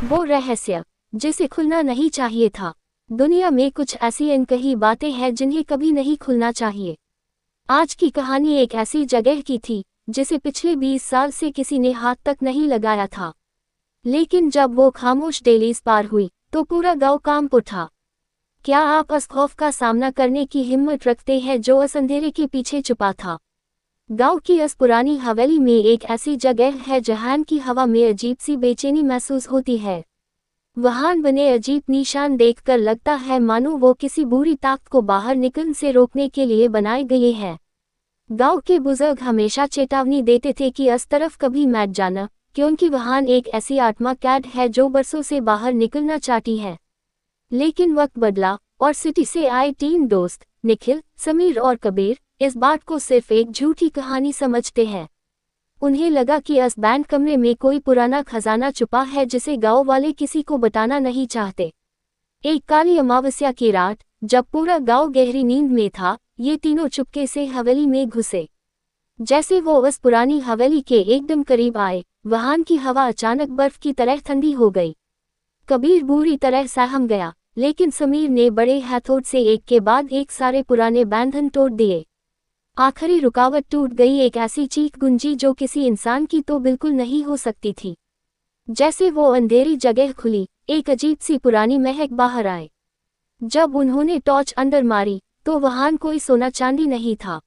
वो रहस्य जिसे खुलना नहीं चाहिए था। दुनिया में कुछ ऐसी अनकही बातें हैं जिन्हें कभी नहीं खुलना चाहिए। आज की कहानी एक ऐसी जगह की थी जिसे पिछले 20 साल से किसी ने हाथ तक नहीं लगाया था। लेकिन जब वो खामोश डेलीज पार हुई तो पूरा गांव कांप उठा। क्या आप उस खौफ का सामना करने की हिम्मत रखते हैं जो उस अंधेरे के पीछे छुपा था? गांव की इस पुरानी हवेली में एक ऐसी जगह है जहां की हवा में अजीब सी बेचैनी महसूस होती है। वहां बने अजीब निशान देखकर लगता है मानो वो किसी बुरी ताकत को बाहर निकलने से रोकने के लिए बनाए गए हैं। गांव के बुजुर्ग हमेशा चेतावनी देते थे कि इस तरफ कभी मत जाना, क्योंकि वहां एक ऐसी आत्मा कैद है जो बरसों से बाहर निकलना चाहती है। लेकिन वक्त बदला और सिटी से आए 3 दोस्त निखिल, समीर और कबीर इस बात को सिर्फ एक झूठी कहानी समझते हैं। उन्हें लगा कि इस बैंड कमरे में कोई पुराना खजाना छुपा है जिसे गांव वाले किसी को बताना नहीं चाहते। एक काली अमावस्या की रात, जब पूरा गांव गहरी नींद में था, ये तीनों चुपके से हवेली में घुसे। जैसे वो उस पुरानी हवेली के एकदम करीब आए, वहां की हवा अचानक बर्फ की तरह ठंडी हो गई। कबीर बुरी तरह सहम गया, लेकिन समीर ने बड़े हथौड़े से एक के बाद एक सारे पुराने बंधन तोड़ दिए। आखिरी रुकावट टूट गई, एक ऐसी चीख गूंजी जो किसी इंसान की तो बिल्कुल नहीं हो सकती थी। जैसे वो अंधेरी जगह खुली, एक अजीब सी पुरानी महक बाहर आए। जब उन्होंने टॉर्च अंदर मारी तो वहां कोई सोना चांदी नहीं था।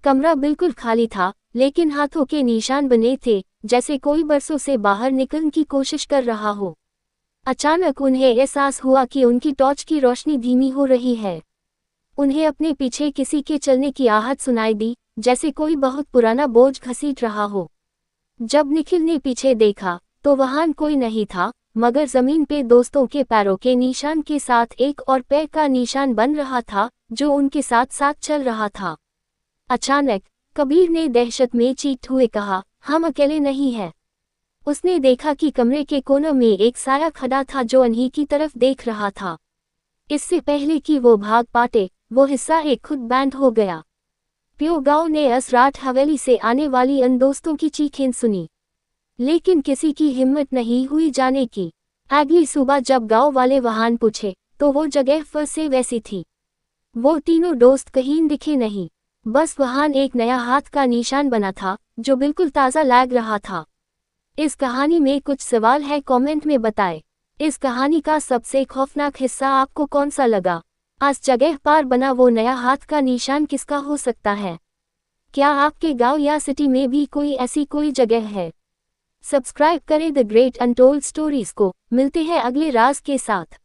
कमरा बिल्कुल खाली था, लेकिन हाथों के निशान बने थे, जैसे कोई बरसों से बाहर निकलने की कोशिश कर रहा हो। अचानक उन्हें एहसास हुआ कि उनकी टॉर्च की रोशनी धीमी हो रही है। उन्हें अपने पीछे किसी के चलने की आहट सुनाई दी, जैसे कोई बहुत पुराना बोझ घसीट रहा हो। जब निखिल ने पीछे देखा तो वहां कोई नहीं था, मगर जमीन पे दोस्तों के पैरों के निशान के साथ एक और पैर का निशान बन रहा था, जो उनके साथ साथ चल रहा था। अचानक कबीर ने दहशत में चीखते हुए कहा, हम अकेले नहीं हैं। उसने देखा कि कमरे के कोने में एक साया खड़ा था जो उन्हीं की तरफ देख रहा था। इससे पहले कि वो भाग पाते, वो हिस्सा एक खुद बैंड हो गया। प्यो गांव ने इस रात हवेली से आने वाली उन दोस्तों की चीखें सुनी, लेकिन किसी की हिम्मत नहीं हुई जाने की। अगली सुबह जब गांव वाले वहां पूछे तो वो जगह फिर से वैसी थी। वो तीनों दोस्त कहीं दिखे नहीं, बस वहां एक नया हाथ का निशान बना था जो बिल्कुल ताज़ा लग रहा था। इस कहानी में कुछ सवाल है, कमेंट में बताएं। इस कहानी का सबसे खौफनाक हिस्सा आपको कौन सा लगा? आज जगह पर बना वो नया हाथ का निशान किसका हो सकता है? क्या आपके गांव या सिटी में भी कोई जगह है? सब्सक्राइब करें द ग्रेट अनटोल्ड स्टोरीज को। मिलते हैं अगले राज के साथ।